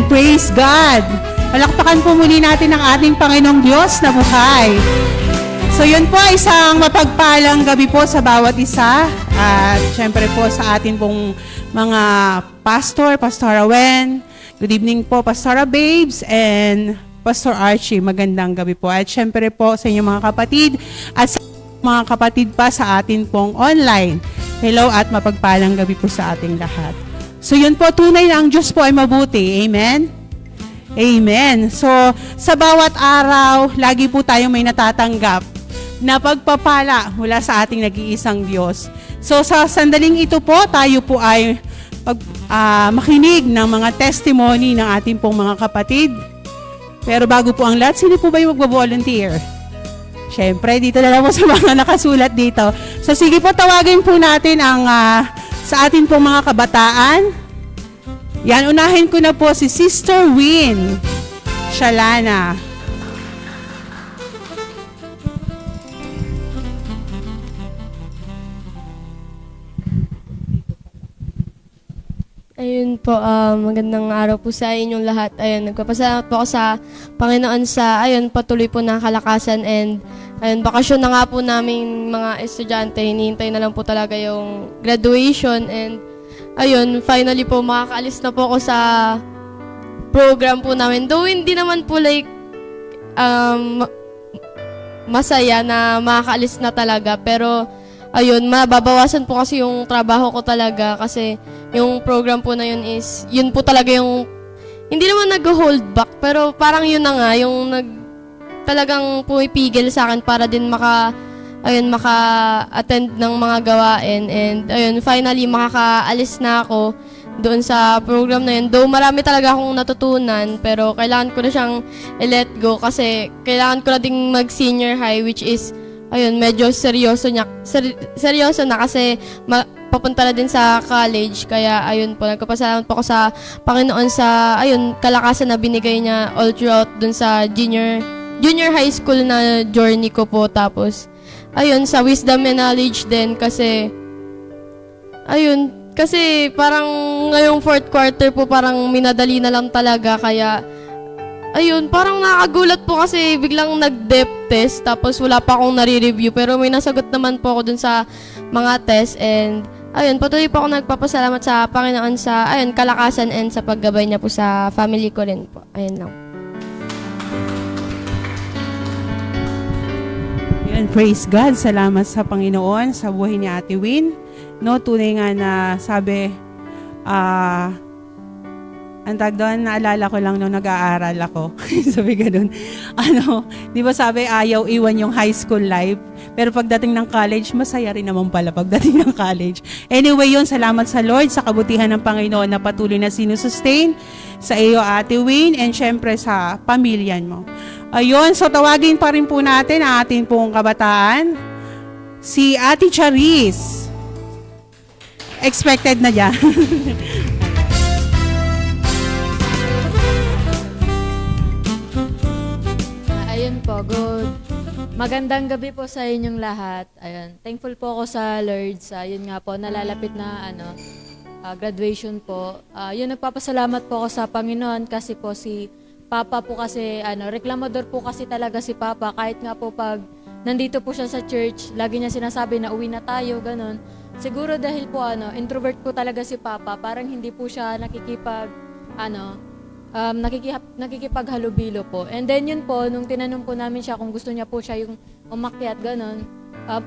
praise God. Palakpakan po muli natin ang ating Panginoong Diyos na buhay. So yun po, isang mapagpalang gabi po sa bawat isa. At syempre po sa atin pong mga pastor, Pastora Wen. Good evening po, Pastora Babes and Pastor Archie. Magandang gabi po. At syempre po sa inyong mga kapatid at sa mga kapatid pa sa atin pong online. Hello at mapagpalang gabi po sa ating lahat. So yun po, tunay na ang Diyos po ay mabuti. Amen? Amen. So sa bawat araw, lagi po tayong may natatanggap na pagpapala mula sa ating nag-iisang Diyos. So sa sandaling ito po, tayo po ay makinig ng mga testimony ng ating pong mga kapatid. Pero bago po ang lahat, sino po ba yung magbo-volunteer? Siyempre, dito na lang po sa mga nakasulat dito. So sige po, tawagin po natin ang sa atin pong mga kabataan. Yan, unahin ko na po si Sister Win Shalana. Ayun po, magandang araw po sa inyong lahat. Ayun, nagpapasalamat po ako sa Panginoon sa, ayun, patuloy po na kalakasan and, ayun, bakasyon na nga po namin mga estudyante. Hinihintay na lang po talaga yung graduation and, ayun, finally po, makakaalis na po ako sa program po namin. Though hindi naman po like, masaya na makakaalis na talaga, pero, ayun, mababawasan po kasi yung trabaho ko talaga kasi yung program po na yun is, yun po talaga yung, hindi naman nag-hold back, pero parang yun na nga, yung talagang pumipigil sa akin para din maka-attend ng mga gawain. And ayun, finally, makakaalis na ako doon sa program na yun. Though marami talaga akong natutunan, pero kailangan ko na siyang i-let go kasi kailangan ko na ding mag-senior high, which is, ayun, medyo seryoso na kasi papunta na din sa college. Kaya, ayun po, nagpapasalamat po ako sa Panginoon sa, ayun, kalakasan na binigay niya all throughout dun sa junior high school na journey ko po. Tapos, ayun, sa wisdom and knowledge din kasi, ayun, kasi parang ngayong fourth quarter po, parang minadali na lang talaga. Kaya, ayun, parang nakagulat po kasi biglang nag-depth test tapos wala pa akong nare-review pero may nasagot naman po ako dun sa mga test and ayun, patuloy po ako nagpapasalamat sa Panginoon sa, ayun, kalakasan and sa paggabay niya po sa family ko rin po. Ayun lang. Yan, praise God. Salamat sa Panginoon sa buhay ni Ate Win. No, tunay nga na sabi, ang tag doon, naalala ko lang nung nag-aaral ako. Sabi ganun. Di ba sabi, ayaw iwan yung high school life. Pero pagdating ng college, masaya rin naman pala pagdating ng college. Anyway, yun, salamat sa Lord, sa kabutihan ng Panginoon na patuloy na sinusustain sa iyo, Ate Win, and syempre sa pamilya mo. Ayun, so tawagin pa rin po natin ang ating pong kabataan. Si Ate Charis. Expected na dyan. Ayun po, good. Magandang gabi po sa inyong lahat. Ayun, thankful po ako sa Lord sa yun nga po nalalapit na graduation po. Yun, nagpapasalamat po ako sa Panginoon kasi po si Papa po kasi reklamador po kasi talaga si Papa kahit nga po pag nandito po siya sa church, lagi niya sinasabi na uwi na tayo, ganun. Siguro dahil po introvert po talaga si Papa, parang hindi po siya nakikipaghalubilo po. And then yun po, nung tinanong po namin siya kung gusto niya po siya yung umakyat, ganun,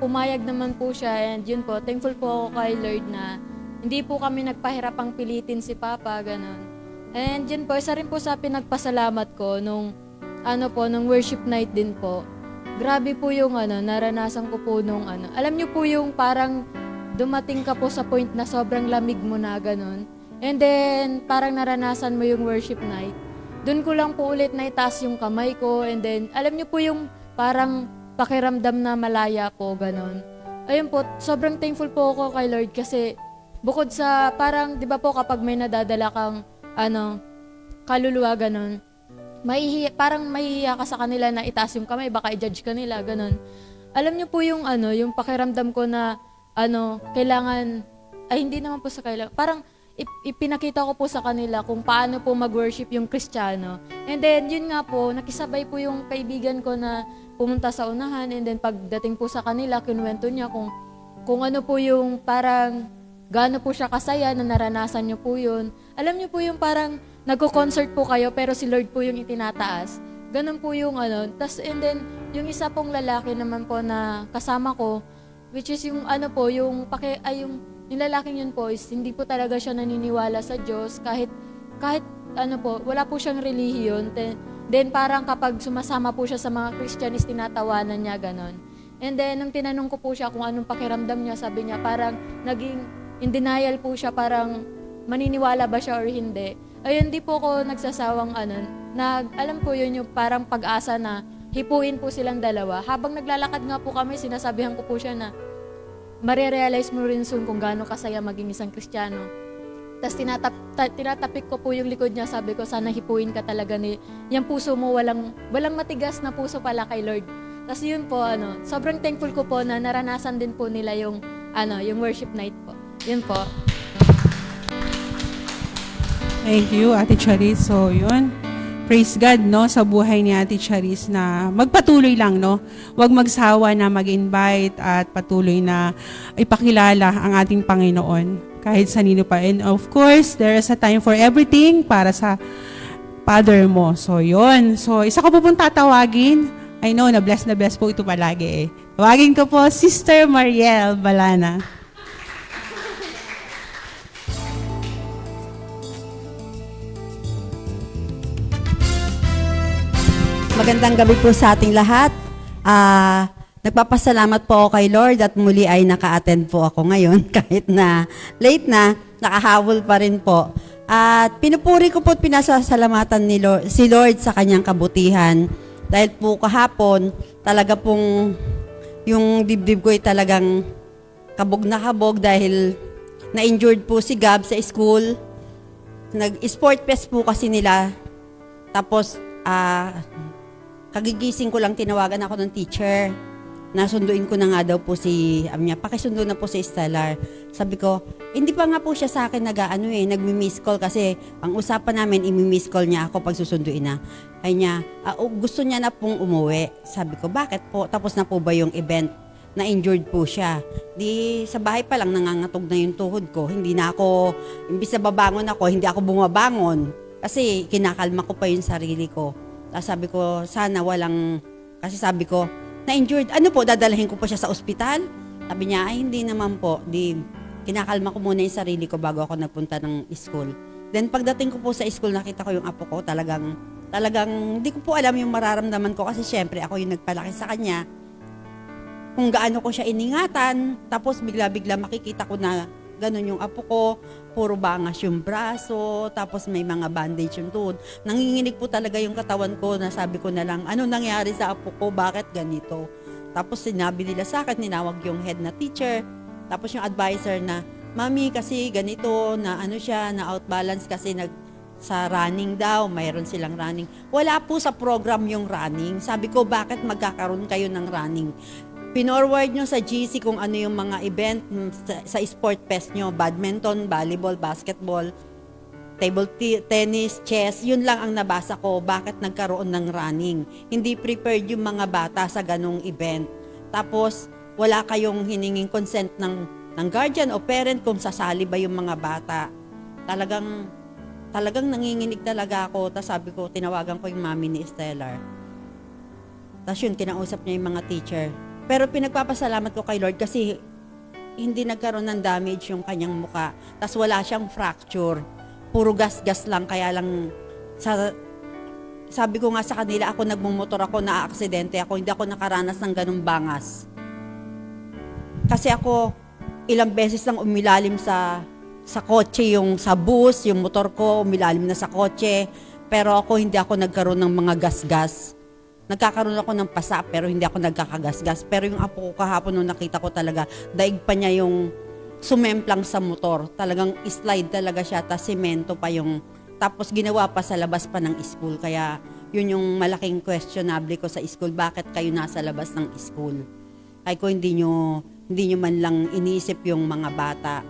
pumayag naman po siya. And yun po, thankful po ako kay Lord na hindi po kami nagpahirapang pilitin si Papa, ganun. And yun po, isa rin po sa pinagpasalamat ko nung worship night din po. Grabe po yung naranasan ko po nung alam niyo po yung parang dumating ka po sa point na sobrang lamig mo na, ganun. And then, parang naranasan mo yung worship night. Doon ko lang po ulit naitaas yung kamay ko. And then, alam niyo po yung parang pakiramdam na malaya po, ganon. Ayun po, sobrang thankful po ako kay Lord kasi bukod sa parang, di ba po kapag may nadadala kang, kaluluwa, ganon, parang mahihiya ka sa kanila na itaas yung kamay, baka i-judge ka nila, ganon. Alam niyo po yung, yung pakiramdam ko na, kailangan, ay hindi naman po sa kailangan, parang, ipinakita ko po sa kanila kung paano po mag-worship yung Kristiyano. And then, yun nga po, nakisabay po yung kaibigan ko na pumunta sa unahan, and then pagdating po sa kanila, kinuwento niya kung ano po yung parang gaano po siya kasaya na naranasan niyo po yun. Alam niyo po yung parang nagko-concert po kayo pero si Lord po yung itinataas. Ganun po yung ano. Tas, and then, yung isa pong lalaki naman po na kasama ko, which is yung ano po, yung lalaking yun po is hindi po talaga siya naniniwala sa Diyos kahit ano po, wala po siyang relihiyon. Then parang kapag sumasama po siya sa mga Christian is tinatawanan niya ganon. And then nung tinanong ko po siya kung anong pakiramdam niya, sabi niya parang naging in denial po siya, parang maniniwala ba siya or hindi. Ayun, di po ko nagsasawang alam po yun yung parang pag-asa na hipuin po silang dalawa. Habang naglalakad nga po kami, sinasabihan ko po siya na marirealize mo rin soon kung gaano kasaya maging isang Kristiyano. Tapos tinatapik ko po yung likod niya, sabi ko, sana hipuin ka talaga yung puso mo, walang matigas na puso pala kay Lord. Tapos yun po, sobrang thankful ko po na naranasan din po nila yung worship night po. Yun po. Thank you, Ate Charis. So, yun. Praise God, no, sa buhay ni Ate Charis na magpatuloy lang, no. Huwag magsawa na mag-invite at patuloy na ipakilala ang ating Panginoon kahit sa nino pa. And of course, there is a time for everything para sa Father mo. So, yun. So, isa ko po pong tatawagin. I know, na bless po ito palagi eh. Tawagin ko po, Sister Mariel Balana. Magandang gabi po sa ating lahat. Nagpapasalamat po ako kay Lord at muli ay naka-attend po ako ngayon kahit na late na, nakahabol pa rin po. At pinupuri ko po at pinasasalamatan si Lord sa kanyang kabutihan. Dahil po kahapon, talaga pong yung dibdib ko ay talagang kabog na kabog dahil na-injured po si Gab sa school. Nag-sport fest po kasi nila. Tapos, kagigising ko lang, tinawagan ako ng teacher. Nasunduin ko na nga daw po pakisundo na po si Stellar. Sabi ko, hindi pa nga po siya sa akin nagmi-miss call kasi ang usapan namin, imi-miss call niya ako pag susunduin na. Ay niya, gusto niya na pong umuwi. Sabi ko, bakit po? Tapos na po ba yung event? Na-injured po siya. Di sa bahay pa lang nangangatog na yung tuhod ko. Hindi na ako, imbis na babangon ako, hindi ako bumabangon. Kasi kinakalma ko pa yung sarili ko. Tapos sabi ko, kasi sabi ko, na-injured. Ano po, dadalhin ko po siya sa ospital? Sabi niya, ay hindi naman po. Kinakalma ko muna yung sarili ko bago ako nagpunta ng school. Then pagdating ko po sa school, nakita ko yung apo ko. Talagang, hindi ko po alam yung mararamdaman ko kasi syempre ako yung nagpalaki sa kanya. Kung gaano ko siya iningatan, tapos bigla-bigla makikita ko na ganun yung apo ko, puro bangas yung braso, tapos may mga bandage yung tuhod. Nanginginig po talaga yung katawan ko na sabi ko na lang, ano nangyari sa apo ko, bakit ganito? Tapos sinabi nila sa akin, ninawag yung head na teacher, tapos yung advisor na, mami kasi ganito, na na outbalance kasi sa running daw, mayroon silang running. Wala po sa program yung running. Sabi ko, bakit magkakaroon kayo ng running? Pinorward nyo sa GC kung ano yung mga event sa sport fest nyo, badminton, volleyball, basketball, table tennis, chess, yun lang ang nabasa ko, bakit nagkaroon ng running. Hindi prepared yung mga bata sa ganong event. Tapos, wala kayong hininging consent ng guardian o parent kung sasali ba yung mga bata. Talagang nanginginig talaga ako. Tapos sabi ko, tinawagan ko yung mami ni Stellar. Tapos yun, kinausap niya yung mga teacher. Pero pinagpapasalamat ko kay Lord kasi hindi nagkaroon ng damage yung kanyang muka. Tapos wala siyang fracture. Puro gas-gas lang. Kaya lang, sabi ko nga sa kanila, ako nagmumotor ako, na-aksidente ako. Hindi ako nakaranas ng ganung bangas. Kasi ako, ilang beses lang umilalim sa kotse, yung sa bus, yung motor ko, umilalim na sa kotse. Pero ako, hindi ako nagkaroon ng mga gas-gas. Nagkakaroon ako ng pasa pero hindi ako nagkakagasgas. Pero yung apo ko kahapon nung nakita ko talaga, daig pa niya yung sumemplang sa motor. Talagang slide talaga siya, tas semento pa yung, tapos ginawa pa sa labas pa ng school. Kaya yun yung malaking questionable ko sa school, bakit kayo nasa labas ng school? Ay ko hindi nyo man lang iniisip yung mga bata.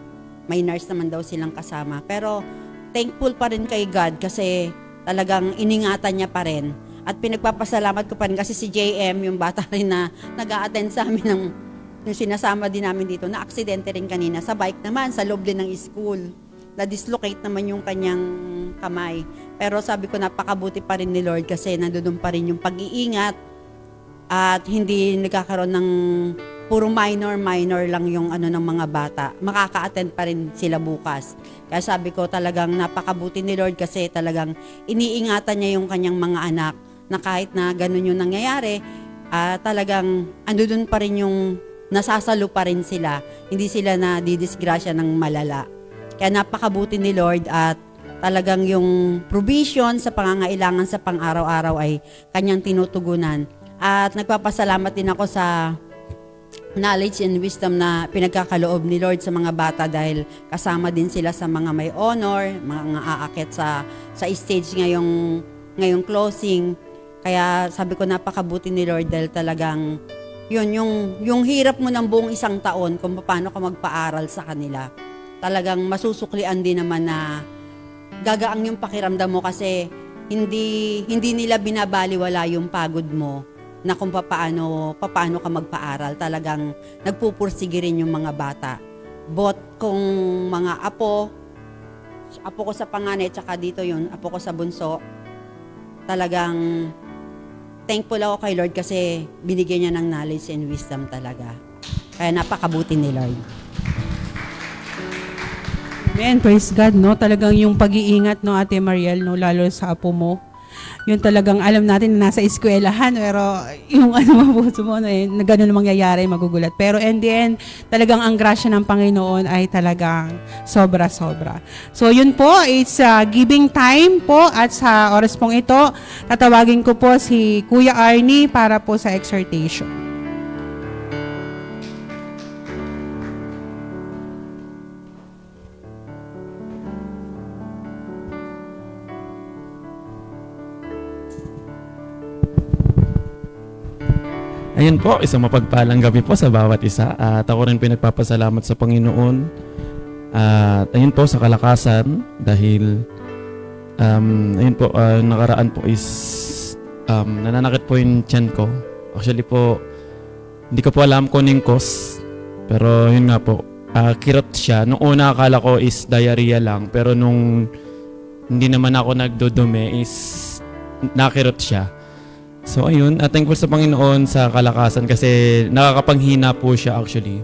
may nurse naman daw silang kasama. Pero thankful pa rin kay God kasi talagang iningatan niya pa rin. At pinagpapasalamat ko pa rin kasi si JM, yung bata rin na nag-a-attend sa amin ng yung sinasama din namin dito, na aksidente rin kanina sa bike naman, sa loob din ng school. Na-dislocate naman yung kanyang kamay. Pero sabi ko, napakabuti pa rin ni Lord kasi nandoon pa rin yung pag-iingat at hindi nagkakaroon ng puro minor lang yung ng mga bata. Makaka-attend pa rin sila bukas. Kaya sabi ko, talagang napakabuti ni Lord kasi talagang iniingatan niya yung kanyang mga anak na kahit na ganun yung nangyayari, talagang andun pa rin yung nasasalo pa rin sila. Hindi sila na didisgrasya ng malala. Kaya napakabuti ni Lord at talagang yung provision sa pangangailangan sa pang-araw-araw ay kanyang tinutugunan. At nagpapasalamat din ako sa knowledge and wisdom na pinagkakaloob ni Lord sa mga bata dahil kasama din sila sa mga may honor, mga aakit sa stage ngayong closing. Kaya sabi ko, napakabuti ni Lord dahil talagang yung hirap mo ng buong isang taon kung paano ka magpaaral sa kanila. Talagang masusuklian din naman na gagaang yung pakiramdam mo kasi hindi nila binabaliwala yung pagod mo na kung paano ka magpaaral. Talagang nagpupursige rin yung mga bata. Both kung mga apo ko sa panganay, tsaka dito yun, apo ko sa bunso, talagang thankful ako kay Lord kasi binigyan niya ng knowledge and wisdom talaga. Kaya napakabuti ni Lord. Amen, praise God, no? Talagang yung pag-iingat, no, Ate Mariel, no, lalo sa apo mo. Yun talagang alam natin na nasa eskwelahan, pero yung puso mo na ganun mangyayari, magugulat. Pero in the end, talagang ang grasya ng Panginoon ay talagang sobra-sobra. So yun po, it's giving time po at sa oras pong ito, tatawagin ko po si Kuya Arnie para po sa exhortation. Ayun po, isang mapagpalang gabi po sa bawat isa. At ako rin pinagpapasalamat sa Panginoon. At ayun po, sa kalakasan, dahil ayun po, nakaraan po is nananakit po yung tiyan ko. Actually po, hindi ko po alam kung ano yung cause. Pero yun nga po, kirot siya. Nung una akala ko is diarrhea lang. Pero nung hindi naman ako nagdudumi is nakirot siya. So ayun, thankful sa Panginoon sa kalakasan kasi nakakapanghina po siya actually.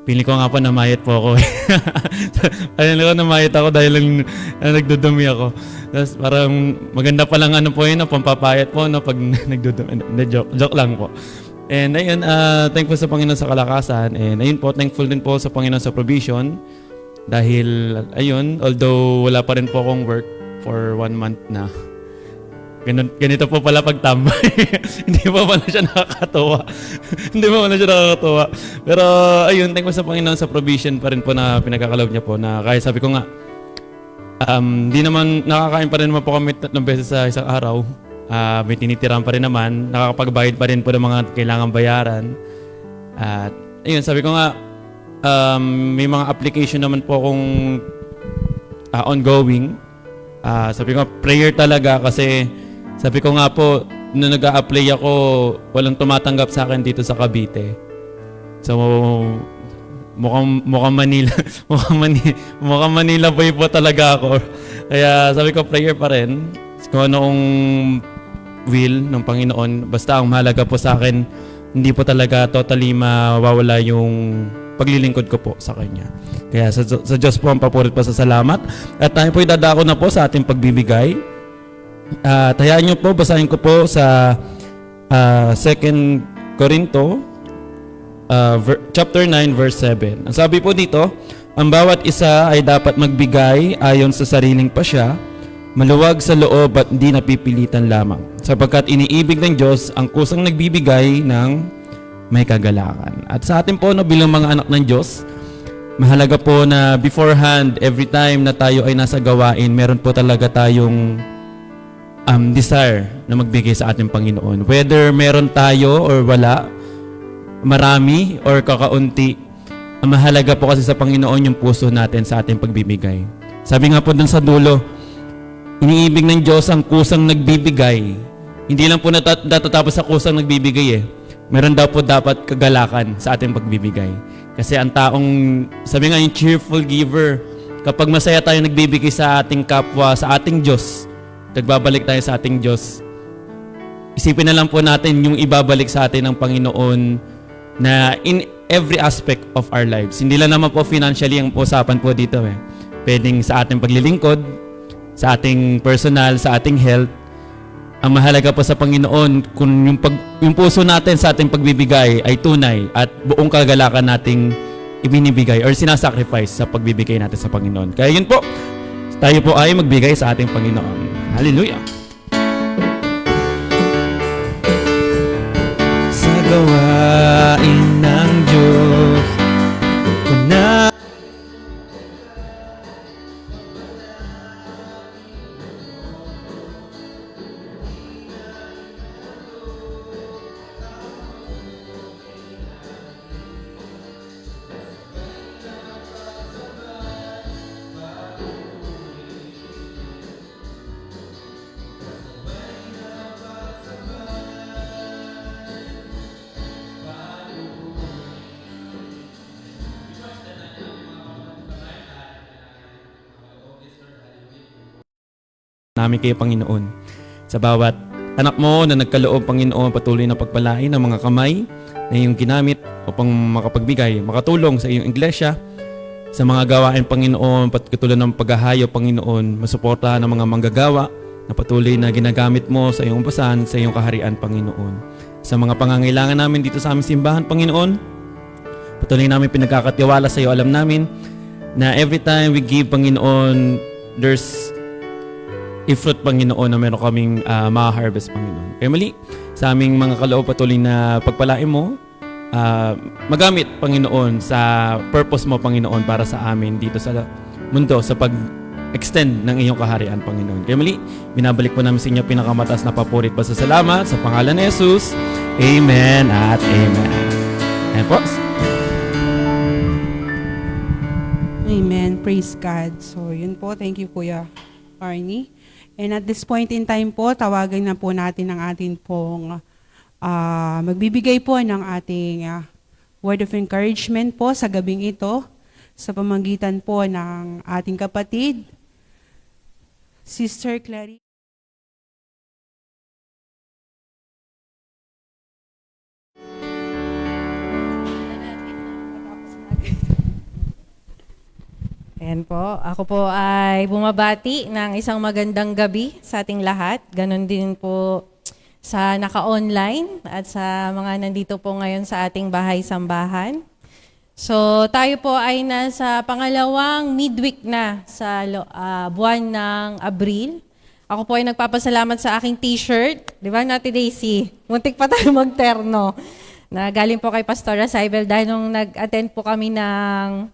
Pili ko nga po namayat po ako. Ayun ko namayat ako dahil nagdudumi ako. Tapos parang maganda pa lang po yun, pampapayat po pag nagdudumi. Joke lang po. And ayun, thankful sa Panginoon sa kalakasan. And ayun po, thankful din po sa Panginoon sa provision. Dahil ayun, although wala pa rin po akong work for 1 month na. Ganito po pala pagtambay. Hindi po pala siya nakakatawa. Hindi po pala siya nakakatawa. Pero ayun, thank you sa Panginoon sa provision pa rin po na pinagkakaloob niya po na kahit sabi ko nga, hindi naman, nakakain pa rin naman po kami 3 beses sa isang araw. May tinitirahan pa rin naman. Nakakapagbayad pa rin po ng mga kailangang bayaran. At ayun, sabi ko nga, may mga application naman po akong ongoing. Sabi ko, prayer talaga kasi sabi ko nga po, nung nag-a-apply ako, walang tumatanggap sa akin dito sa Cavite. So, mukhang Manila, mukhang Manila boy po talaga ako. Kaya sabi ko, prayer pa rin. Kung anong will ng Panginoon, basta ang mahalaga po sa akin, hindi po talaga totally mawawala yung paglilingkod ko po sa Kanya. Kaya sa Diyos po ang papurit pa sa salamat. At tayo po idadako na po sa ating pagbibigay. Hayaan nyo po, basahin ko po sa 2 Corinto chapter 9 verse 7. Ang sabi po dito, ang bawat isa ay dapat magbigay ayon sa sariling pasya, maluwag sa loob at hindi napipilitan lamang. Sapagkat iniibig ng Diyos ang kusang nagbibigay ng may kagalakan. At sa atin po bilang mga anak ng Diyos, mahalaga po na beforehand, every time na tayo ay nasa gawain, meron po talaga tayong desire na magbigay sa ating Panginoon. Whether meron tayo or wala, marami or kakaunti, Ang mahalaga po kasi sa Panginoon yung puso natin sa ating pagbibigay. Sabi nga po dun sa dulo, iniibig ng Diyos ang kusang nagbibigay. Hindi lang po natatapos sa kusang nagbibigay eh. Meron daw po dapat kagalakan sa ating pagbibigay. Kasi ang taong, sabi nga yung cheerful giver, kapag masaya tayo nagbibigay sa ating kapwa, sa ating Diyos, nagbabalik tayo sa ating Diyos, isipin na lang po natin yung ibabalik sa atin ng Panginoon na in every aspect of our lives. Hindi lang naman po financially ang usapan po dito eh. Pwedeng sa ating paglilingkod, sa ating personal, sa ating health. Ang mahalaga po sa Panginoon, kung yung puso natin sa ating pagbibigay ay tunay at buong kagalakan nating ibinibigay or sinasacrifice sa pagbibigay natin sa Panginoon. Kaya yun po, tayo po ay magbigay sa ating Panginoon. Hallelujah! Sa gawain ng Diyos ko na namin kayo, Panginoon. Sa bawat anak mo na nagkaloob, Panginoon, patuloy na pagpalain ng mga kamay na iyong ginamit upang makapagbigay, makatulong sa iyong iglesia, sa mga gawain, Panginoon, katulad ng paghahayo, Panginoon, masuportahan ng mga manggagawa na patuloy na ginagamit mo sa iyong basan, sa iyong kaharian, Panginoon. Sa mga pangangailangan namin dito sa aming simbahan, Panginoon, patuloy namin pinagkakatiwala sa iyo. Alam namin na every time we give, Panginoon, there's i-fruit, Panginoon, na meron kaming ma-harvest, Panginoon. Kaya mali, sa aming mga kaloob, patuloy na pagpalain mo, magamit, Panginoon, sa purpose mo, Panginoon, para sa amin dito sa mundo, sa pag-extend ng iyong kaharian, Panginoon. Kaya mali, binabalik po namin sa inyo pinakamataas na papurit pa sa salamat sa pangalan ni Jesus. Amen at amen. And po. Amen. Praise God. So, yun po. Thank you, Kuya Arnie. And at this point in time po, tawagan na po natin ang ating pong magbibigay po ng ating word of encouragement po sa gabing ito sa pamamagitan po ng ating kapatid, Sister Clary. Ayan po, ako po ay bumabati ng isang magandang gabi sa ating lahat. Ganon din po sa naka-online at sa mga nandito po ngayon sa ating bahay-sambahan. So tayo po ay nasa pangalawang midweek na sa buwan ng Abril. Ako po ay nagpapasalamat sa aking t-shirt. Di ba, Nati Daisy? Muntik pa tayo magterno. Na galing po kay Pastora Saibel dahil nung nag-attend po kami ng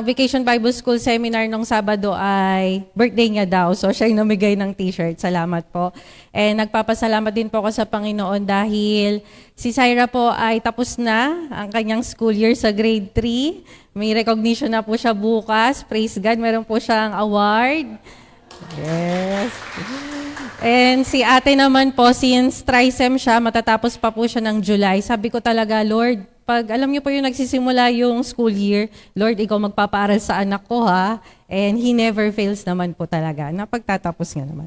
Vacation Bible School Seminar nung Sabado ay birthday niya daw. So siya yung namigay ng t-shirt. Salamat po. And nagpapasalamat din po ako sa Panginoon dahil si Syra po ay tapos na ang kanyang school year sa grade 3. May recognition na po siya bukas. Praise God, meron po siyang award. Yes. And si ate naman po, since TRISEM siya, matatapos pa po siya ng July. Sabi ko talaga, Lord, pag alam niyo po yung nagsisimula yung school year, Lord, ikaw magpapaaral sa anak ko ha. And he never fails naman po talaga. Napagtatapos nga naman.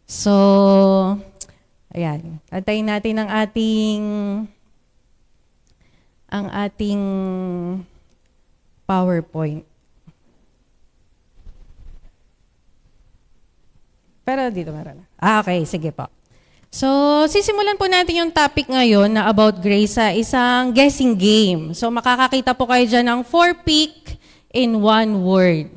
So, ayan. Antayin natin ang ating PowerPoint. Pero dito meron na. Okay, sige po. So, sisimulan po natin yung topic ngayon na about grace sa isang guessing game. So, makakakita po kayo dyan ng 4 pick in 1 word.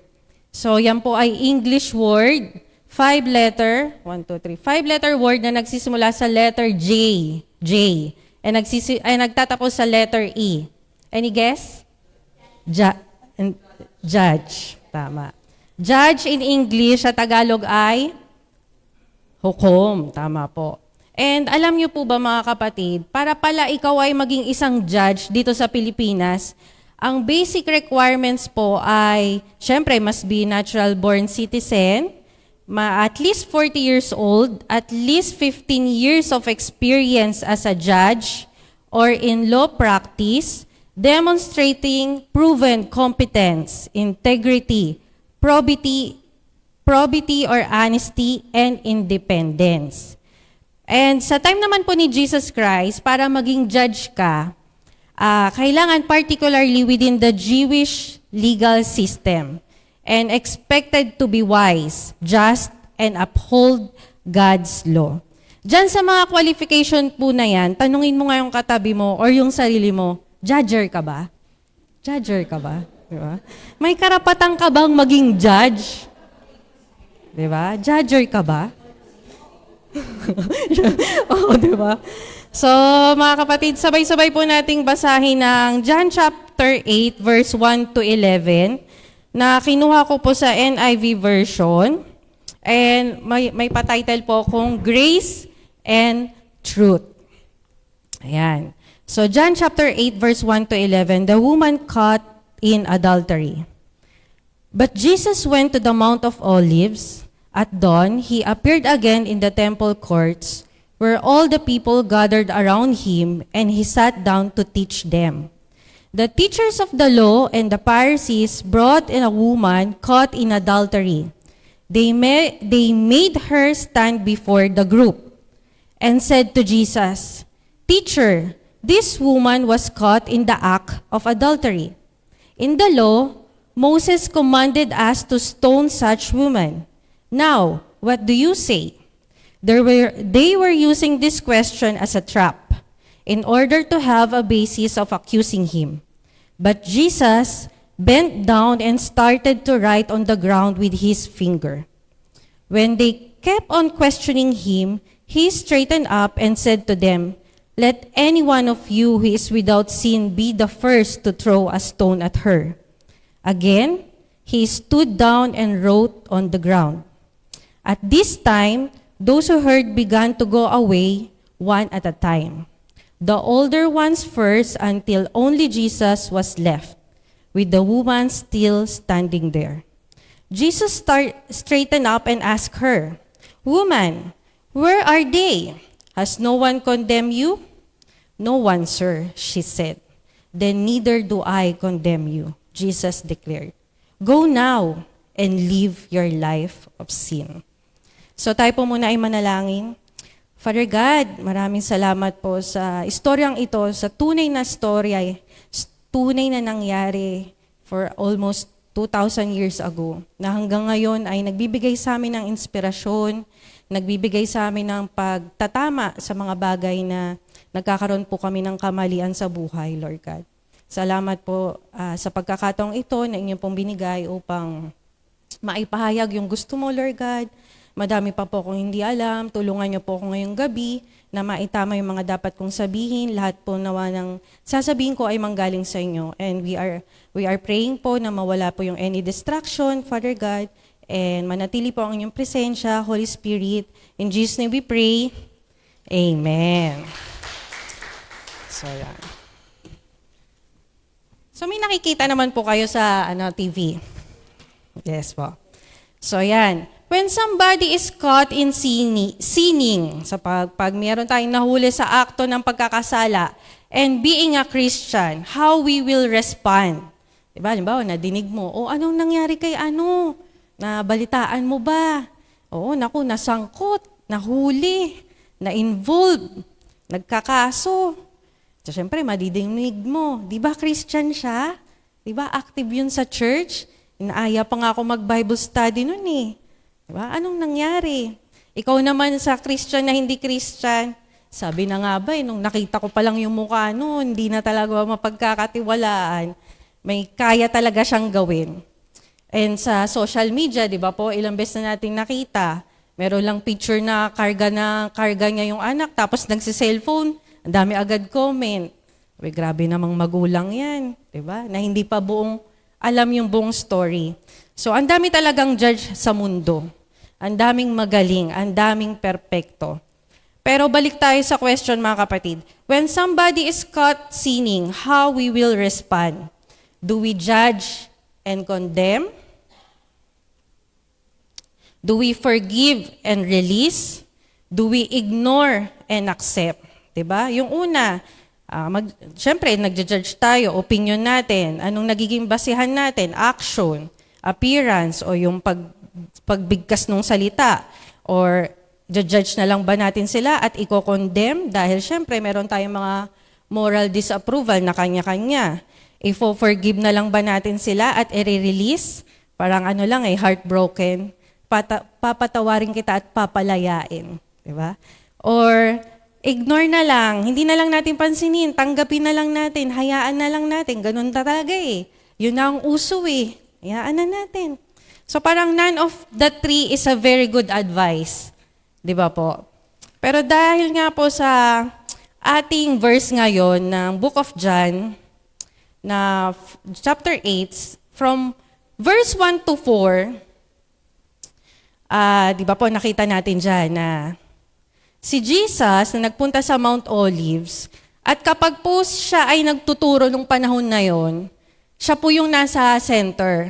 So, yan po ay English word, 5-letter, 5-letter word na nagsisimula sa letter J. Ay nagtatapos sa letter E. Any guess? Judge. Tama. Judge in English sa Tagalog ay hukom. Tama po. And alam niyo po ba mga kapatid, para pala ikaw ay maging isang judge dito sa Pilipinas, ang basic requirements po ay, syempre, must be natural-born citizen, at least 40 years old, at least 15 years of experience as a judge or in law practice, demonstrating proven competence, integrity, probity or honesty, and independence. And sa time naman po ni Jesus Christ, para maging judge ka, kailangan particularly within the Jewish legal system and expected to be wise, just, and uphold God's law. Diyan sa mga qualification po na yan, tanungin mo nga yung katabi mo or yung sarili mo, judger ka ba? Judger ka ba? Diba? May karapatan ka bang maging judge? Diba? Judger ka ba? Oo, diba? So, mga kapatid, sabay-sabay po nating basahin ng John chapter 8, verse 1 to 11, na kinuha ko po sa NIV version. And may pa-title po kung Grace and Truth. Ayan. So, John chapter 8, verse 1 to 11, the woman caught in adultery. But Jesus went to the Mount of Olives. At dawn, he appeared again in the temple courts, where all the people gathered around him, and he sat down to teach them. The teachers of the law and the Pharisees brought in a woman caught in adultery. They made her stand before the group and said to Jesus, "Teacher, this woman was caught in the act of adultery. In the law, Moses commanded us to stone such women. Now, what do you say?" They were using this question as a trap in order to have a basis of accusing him. But Jesus bent down and started to write on the ground with his finger. When they kept on questioning him, he straightened up and said to them, "Let any one of you who is without sin be the first to throw a stone at her." Again, he stood down and wrote on the ground. At this time, those who heard began to go away, one at a time. The older ones first, until only Jesus was left, with the woman still standing there. Jesus straightened up and asked her, "Woman, where are they? Has no one condemned you?" "No one, sir," she said. "Then neither do I condemn you," Jesus declared. "Go now and live your life of sin." So tayo po muna ay manalangin. Father God, maraming salamat po sa istoryang ito, sa tunay na storya, tunay na nangyari for almost 2,000 years ago, na hanggang ngayon ay nagbibigay sa amin ng inspirasyon, nagbibigay sa amin ng pagtatama sa mga bagay na nagkakaroon po kami ng kamalian sa buhay, Lord God. Salamat po sa pagkakataong ito na inyong pong binigay upang maipahayag yung gusto mo, Lord God. Madami pa po akong hindi alam. Tulungan niyo po ako ngayong gabi na maitama yung mga dapat kong sabihin. Lahat po nawa ng sasabihin ko ay manggaling sa inyo. And we are praying po na mawala po yung any distraction, Father God, and manatili po ang inyong presensya, Holy Spirit. In Jesus' name we pray. Amen. So, yan. So, may nakikita naman po kayo sa TV. Yes po. So, yan. When somebody is caught in sinning, sa pag meron tayong nahuli sa akto ng pagkakasala, and being a Christian, how we will respond? Diba, halimbawa, nadinig mo, anong nangyari kay ano? Nabalitaan mo ba? Naku, nasangkot, nahuli, na-involved, nagkakaso. So, syempre, madidinig mo, di ba Christian siya? Di ba active yun sa church? Inaaya pa nga ako mag-Bible study nun eh. Diba? Anong nangyari? Ikaw naman sa Christian na hindi Christian, sabi na nga ba, nung nakita ko pa lang yung mukha noon, hindi na talaga mapagkakatiwalaan. May kaya talaga siyang gawin. And sa social media, di ba po, ilang beses na natin nakita, meron lang picture na karga niya yung anak, tapos nagsi-cellphone, ang dami agad comment. Grabe namang magulang yan, di ba? Na hindi pa alam yung buong story. So, ang dami talagang judge sa mundo. Ang daming magaling, ang daming perpekto. Pero balik tayo sa question, mga kapatid. When somebody is caught sinning, how we will respond? Do we judge and condemn? Do we forgive and release? Do we ignore and accept? Diba? Yung una, syempre, nagja-judge tayo, opinion natin, anong nagiging basihan natin, action, appearance, o yung pagbigkas ng salita, or judge na lang ba natin sila at i-condemn dahil syempre meron tayong mga moral disapproval na kanya-kanya. I-forgive na lang ba natin sila at i-release? Parang heartbroken. Papatawarin kita at papalayain. Diba? Or ignore na lang, hindi na lang natin pansinin, tanggapin na lang natin, hayaan na lang natin. Ganun talaga eh. Yun na ang uso eh. Hayaan na natin. So parang none of the three is a very good advice. Di ba po? Pero dahil nga po sa ating verse ngayon ng Book of John, na chapter 8, from verse 1 to 4, di ba po nakita natin dyan na si Jesus na nagpunta sa Mount Olives, at kapag po siya ay nagtuturo nung panahon na yon, siya po yung nasa center.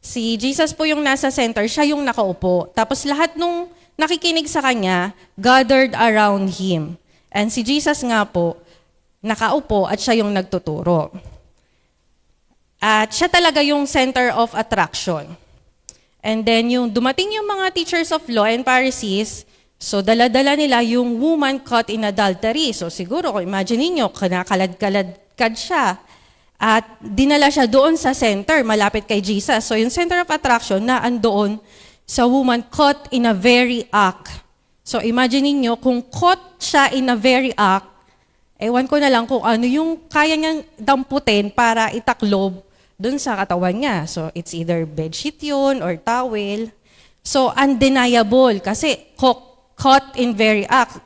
Si Jesus po yung nasa center, siya yung nakaupo. Tapos lahat nung nakikinig sa kanya, gathered around him. And si Jesus nga po, nakaupo at siya yung nagtuturo. At siya talaga yung center of attraction. And then yung dumating yung mga teachers of law and Pharisees, so dala-dala nila yung woman caught in adultery. So siguro, kung imagine niyo, kanakalad-kalad siya. At dinala siya doon sa center, malapit kay Jesus. So yung center of attraction na andoon sa woman caught in a very act. So imagine niyo kung caught siya in a very act, ewan ko na lang kung ano yung kaya niyang damputin para itaklob dun sa katawan niya. So it's either bedsheet yun or towel. So undeniable kasi caught in very act.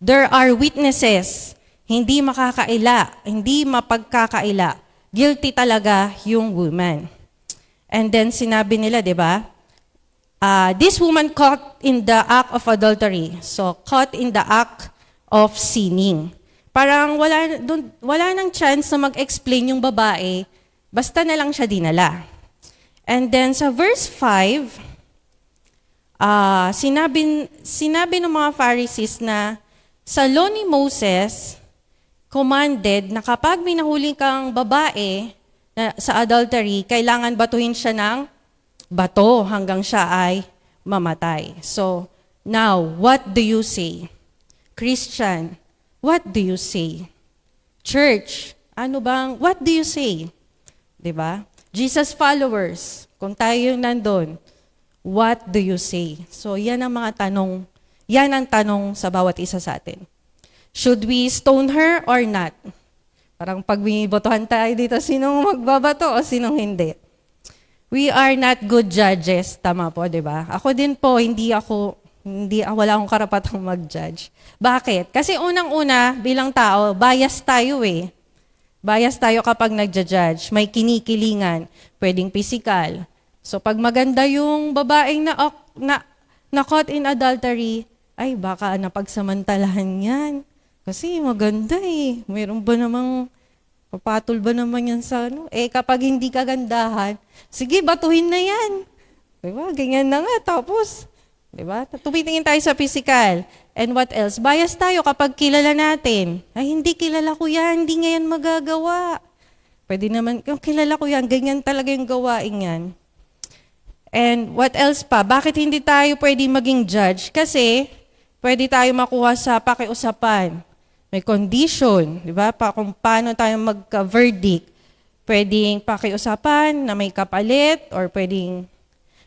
There are witnesses. Hindi makakaila, hindi mapagkakaila. Guilty talaga yung woman. And then sinabi nila, di ba? This woman caught in the act of adultery. So, caught in the act of sinning. Parang wala nang chance na mag-explain yung babae, basta na lang siya dinala. And then sa verse 5, sinabi ng mga Pharisees na sa law ni Moses, commanded na kapag may nahuli kang babae sa adultery, kailangan batuhin siya ng bato hanggang siya ay mamatay. So, now, what do you say? Christian, what do you say? Church, what do you say? Diba? Jesus followers, kung tayo yung nandun, what do you say? So, yan ang mga tanong, yan ang tanong sa bawat isa sa atin. Should we stone her or not? Parang pag binibotohan tayo dito, sinong magbabato o sinong hindi? We are not good judges. Tama po, di ba? Ako din po, wala akong karapatang mag-judge. Bakit? Kasi unang-una, bilang tao, bias tayo eh. Bias tayo kapag nagja-judge. May kinikilingan, pwedeng physical. So pag maganda yung babaeng na caught in adultery, ay baka napagsamantalahan yan. Kasi maganda eh. Meron ba namang, papatol ba naman yan sa ano? Kapag hindi kagandahan, sige, batuhin na yan. Diba? Ganyan na nga. Tapos, diba? Tumitingin tayo sa physical. And what else? Bias tayo kapag kilala natin. Ay, hindi kilala ko yan. Hindi nga yan magagawa. Pwede naman, kilala ko yan. Ganyan talaga yung gawain yan. And what else pa? Bakit hindi tayo pwede maging judge? Kasi, pwede tayo makuha sa pakiusapan. May condition, di ba? Kung paano tayo magka-verdict. Pwedeng pakiusapan na may kapalit or pwedeng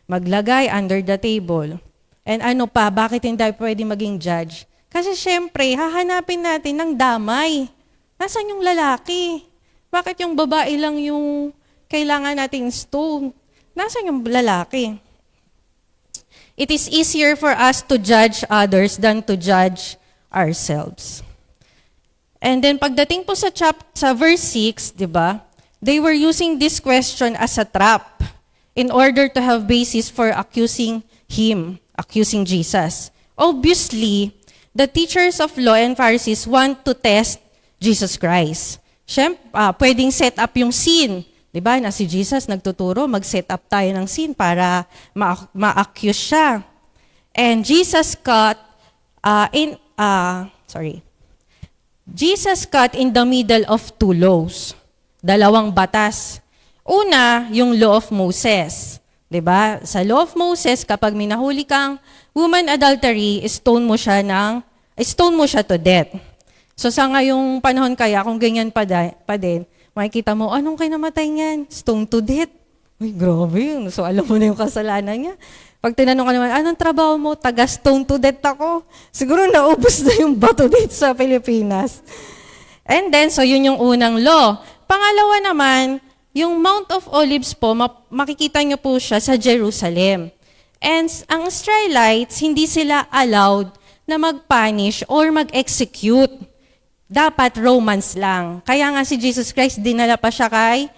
maglagay under the table. And ano pa, bakit hindi pwede maging judge? Kasi syempre, hahanapin natin ng damay. Nasaan yung lalaki? Bakit yung babae lang yung kailangan nating stone? Nasaan yung lalaki? It is easier for us to judge others than to judge ourselves. And then pagdating po sa verse 6, di ba? They were using this question as a trap in order to have basis for accusing Jesus. Obviously, the teachers of law and Pharisees want to test Jesus Christ. Siyempre, pwedeng set up yung scene. Diba, na si Jesus nagtuturo, mag-set up tayo ng scene para ma-accuse siya. And Jesus cut Jesus cut in the middle of two laws. Dalawang batas. Una, yung law of Moses. 'Di ba? Sa law of Moses, kapag minahuli kang woman adultery, stone mo siya to death. So sa ngayong panahon kaya, kung ganyan pa din, makikita mo, anong kinamatay niyan? Stone to death. Uy, grabe yun. So alam mo na yung kasalanan niya. Pag tinanong ka naman, anong trabaho mo? Taga-stone to death ako. Siguro naubos na yung bato dito sa Pilipinas. And then, so yun yung unang law. Pangalawa naman, yung Mount of Olives po, makikita niyo po siya sa Jerusalem. And ang Israelites, hindi sila allowed na mag-punish or mag-execute. Dapat Romans lang. Kaya nga si Jesus Christ, dinala pa siya kay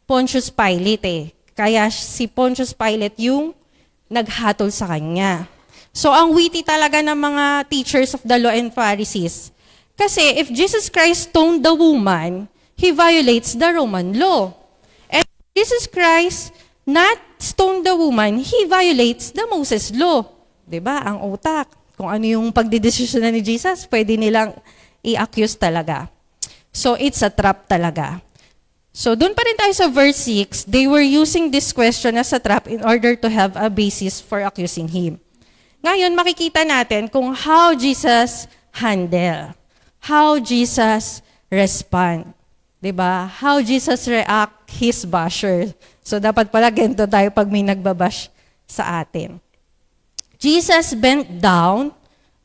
Pontius Pilate. Kaya si Pontius Pilate yung naghatol sa kanya. So ang witty talaga ng mga teachers of the law and Pharisees. Kasi if Jesus Christ stoned the woman, he violates the Roman law. And if Jesus Christ not stoned the woman, he violates the Moses law. 'Di ba? Ang utak. Kung ano yung pagdidesisyon ni Jesus, pwede nilang i-accuse talaga. So it's a trap talaga. So doon pa rin tayo sa verse 6, they were using this question as a trap in order to have a basis for accusing him. Ngayon, makikita natin kung how Jesus handle, how Jesus respond. Diba? How Jesus react his basher. So dapat pala ganito tayo pag may nagbabash sa atin. Jesus bent down.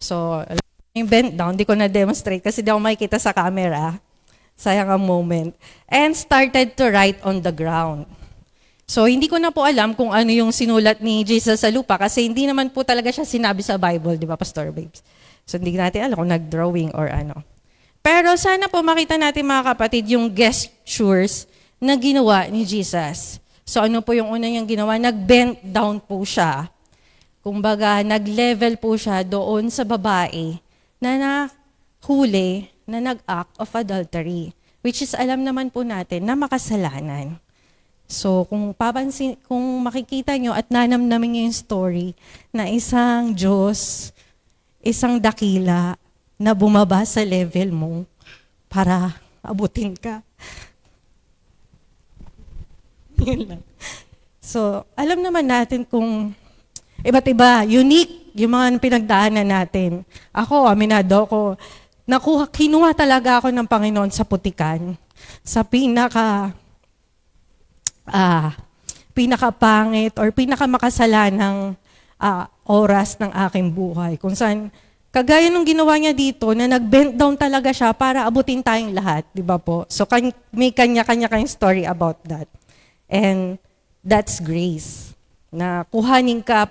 So, yung bent down, di ko na-demonstrate kasi di ako makikita sa camera. Sayang ang moment. And started to write on the ground. So, hindi ko na po alam kung ano yung sinulat ni Jesus sa lupa kasi hindi naman po talaga siya sinabi sa Bible, di ba, Pastor Babes? So, hindi natin alam kung nag-drawing or ano. Pero sana po makita natin mga kapatid yung gestures na ginawa ni Jesus. So, ano po yung una niyang ginawa? Nag-bent down po siya. Kumbaga, nag-level po siya doon sa babae na nahuli na nag-act of adultery, which is alam naman po natin na makasalanan. So, kung makikita nyo at nanamnamin nyo yung story na isang Diyos, isang dakila na bumaba sa level mo para abutin ka. Yun lang. So, alam naman natin kung iba't iba, unique yung mga pinagdaanan natin. Ako, aminado ako, kinuha talaga ako ng Panginoon sa putikan. Sa pinakapangit or pinakamakasalanang oras ng aking buhay. Kung saan, kagaya nung ginawa niya dito, na nag-bent down talaga siya para abutin tayong lahat, di ba po? So, may kanya-kanya kayong story about that. And that's grace. Na kuhanin ka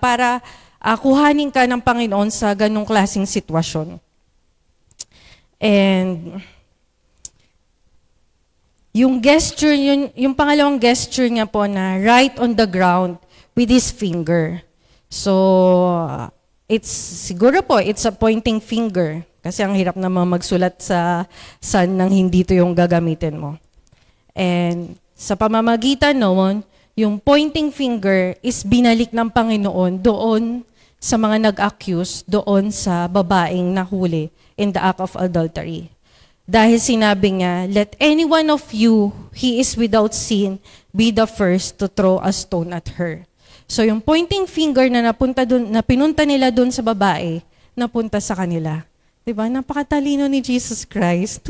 ng Panginoon sa ganong klaseng sitwasyon. And yung gesture, yung pangalawang gesture niya po na write on the ground with his finger. So, it's a pointing finger. Kasi ang hirap naman magsulat sa sun nang hindi ito yung gagamitin mo. And sa pamamagitan noon, yung pointing finger is binalik ng Panginoon doon sa mga nag-accuse, doon sa babaeng nahuli in the act of adultery. Dahil sinabi niya, let any one of you, he is without sin, be the first to throw a stone at her. So yung pointing finger na pinunta nila doon sa babae, napunta sa kanila. Diba? Napakatalino ni Jesus Christ.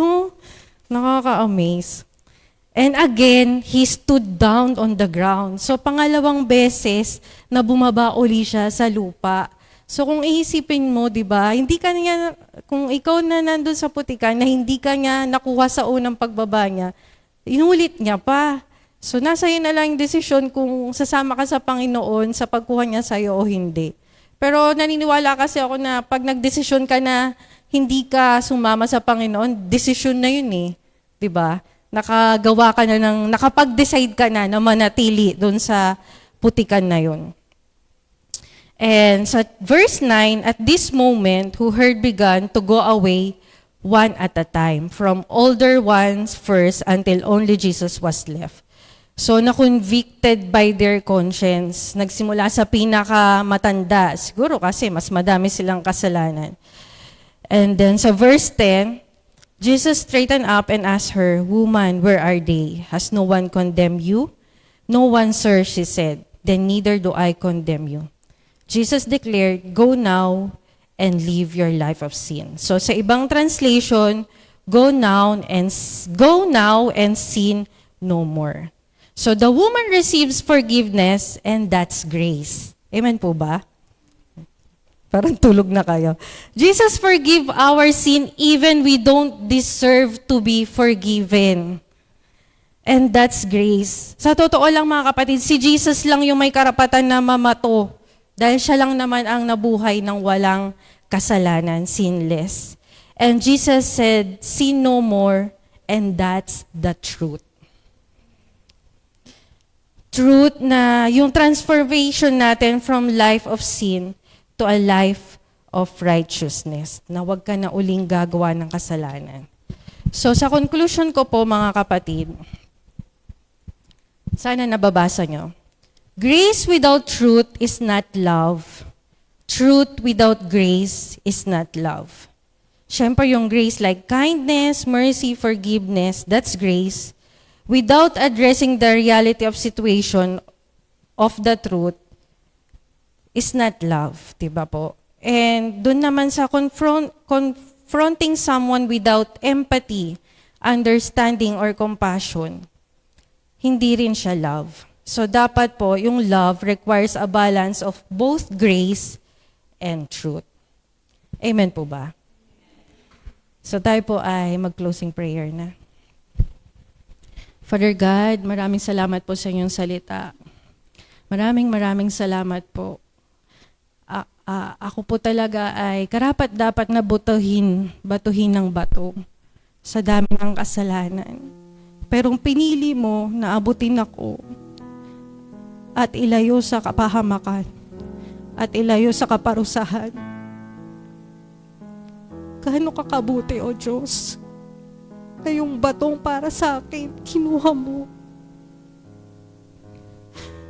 Nakaka-amaze. And again, he stood down on the ground. So pangalawang beses na bumaba uli siya sa lupa. So kung iisipin mo, di ba, kung ikaw na nandun sa putikan na hindi ka niya nakuha sa unang pagbaba niya, inulit niya pa. So nasa iyo na lang yung desisyon kung sasama ka sa Panginoon sa pagkuha niya sa iyo o hindi. Pero naniniwala kasi ako na pag nagdesisyon ka na hindi ka sumama sa Panginoon, desisyon na yun eh. Di ba? Nakapag-decide ka na manatili doon sa putikan na yun. And sa verse 9, at this moment, who heard began to go away one at a time, from older ones first until only Jesus was left. So, na-convicted by their conscience. Nagsimula sa pinakamatanda. Siguro kasi mas madami silang kasalanan. And then sa verse 10, Jesus straightened up and asked her, "Woman, where are they? Has no one condemned you?" "No one, sir," she said. "Then neither do I condemn you." Jesus declared, "Go now and live your life of sin." So sa ibang translation, go now and sin no more. So the woman receives forgiveness and that's grace. Amen po ba? Parang tulog na kayo. Jesus forgive our sin even we don't deserve to be forgiven. And that's grace. Sa totoo lang mga kapatid, si Jesus lang yung may karapatan na mamato. Dahil siya lang naman ang nabuhay ng walang kasalanan, sinless. And Jesus said, "Sin no more," and that's the truth. Truth na yung transformation natin from life of sin to a life of righteousness. Na huwag ka na uling gagawa ng kasalanan. So sa conclusion ko po mga kapatid, sana nababasa nyo. Grace without truth is not love. Truth without grace is not love. Siyempre yung grace like kindness, mercy, forgiveness, that's grace. Without addressing the reality of situation of the truth is not love. Diba po? And dun naman sa confronting someone without empathy, understanding, or compassion, hindi rin siya love. So dapat po, yung love requires a balance of both grace and truth. Amen po ba? So tayo po ay mag-closing prayer na. Father God, maraming salamat po sa inyong salita. Maraming salamat po. Ako po talaga ay karapat dapat na batuhin ng bato sa dami ng kasalanan. Pero pinili mo na abutin ako at ilayo sa kapahamakan, at ilayo sa kaparusahan. Gaano kakabuti, O Diyos, na yung batong para sa akin, kinuha mo.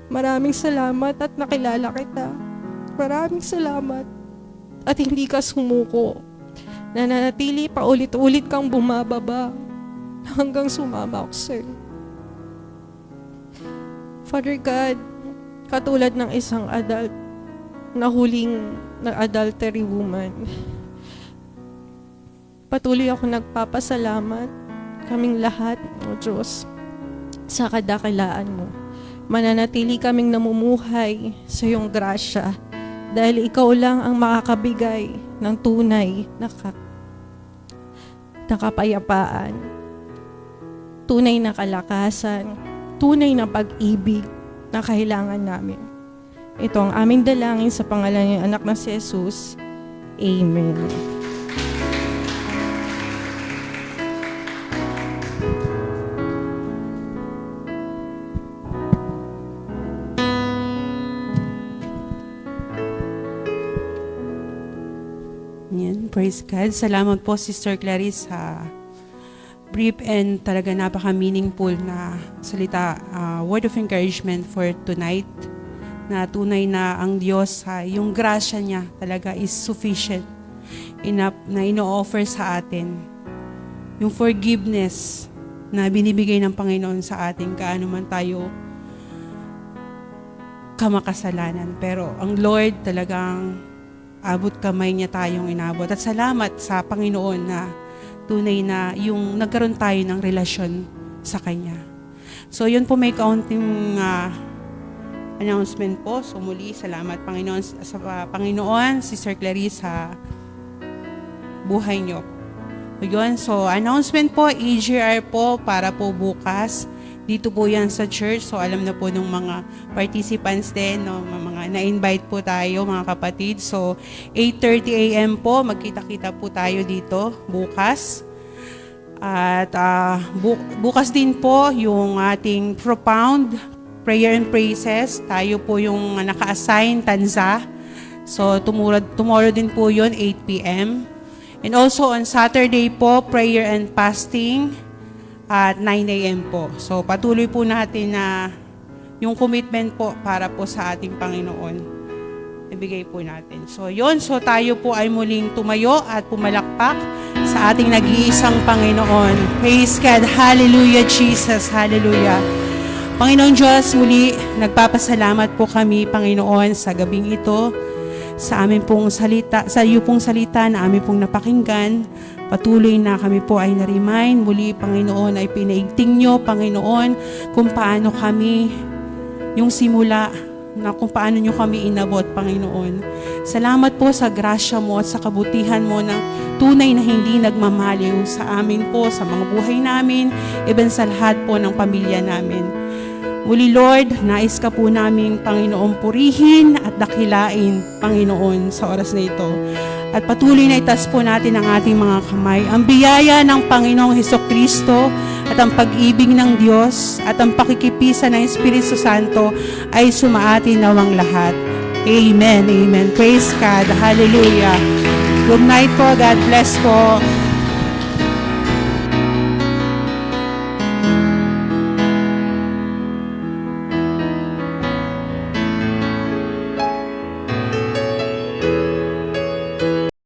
Maraming salamat at nakilala kita. Maraming salamat at hindi ka sumuko. Nananatili pa ulit-ulit kang bumababa hanggang sumama ako sa'yo. Father God, katulad ng isang adult na huling na adultery woman, patuloy ako nagpapasalamat, kaming lahat, O Diyos, sa kadakilaan mo. Mananatili kaming namumuhay sa iyong grasya dahil ikaw lang ang makakabigay ng tunay na kapayapaan, tunay na kalakasan, tunay na pag-ibig na kailangan namin. Ito ang aming dalangin sa pangalan ng anak na si Jesus. Amen. Yan, praise God. Salamat po, Sister Clarice, sa brief and talaga napaka-meaningful na salita, word of encouragement for tonight, na tunay na ang Diyos, yung grasya niya talaga is sufficient enough na ino-offer sa atin. Yung forgiveness na binibigay ng Panginoon sa atin, kaano man tayo kamakasalanan. Pero ang Lord talagang abot kamay niya tayong inabot. At salamat sa Panginoon na tunay na yung nagkaroon tayo ng relasyon sa Kanya. So yun po, may kaunting announcement po. So muli, salamat Panginoon sa Panginoon, Sister Clarice, sa buhay niyo. Yun, so announcement po, AGR po para po bukas. Dito po yan sa church. So alam na po ng mga participants din, no? Mga na-invite po tayo, mga kapatid. So 8:30 a.m. po, magkita-kita po tayo dito bukas. At bukas din po yung ating Propound Prayer and Praises. Tayo po yung naka-assign, Tanza. So, tomorrow din po yun, 8 p.m. And also on Saturday po, prayer and fasting at 9 a.m. po. So, patuloy po natin na yung commitment po para po sa ating Panginoon. Ibigay po natin. So, yun. So, tayo po ay muling tumayo at pumalakpak sa ating nag-iisang Panginoon. Praise God. Hallelujah, Jesus. Hallelujah. Panginoon Diyos, muli nagpapasalamat po kami, Panginoon, sa gabing ito, sa amin pong salita, sa iyo pong salita na amin pong napakinggan. Patuloy na kami po ay na-remind. Muli, Panginoon, ay pinaigting nyo, Panginoon, kung paano kami, yung simula, na kung paano nyo kami inabot, Panginoon. Salamat po sa grasya mo at sa kabutihan mo na tunay na hindi nagmamaliw sa amin po, sa mga buhay namin, even sa lahat po ng pamilya namin. Muli, Lord, nais ka po namin, Panginoon, purihin at dakilain, Panginoon, sa oras na ito. At patuloy na itas po natin ang ating mga kamay. Ang biyaya ng Panginoong Hesukristo at ang pag-ibig ng Diyos at ang pakikipisa ng Espiritu Santo ay sumaati nawang lahat. Amen. Amen. Praise God. Hallelujah. Good night po. God bless po.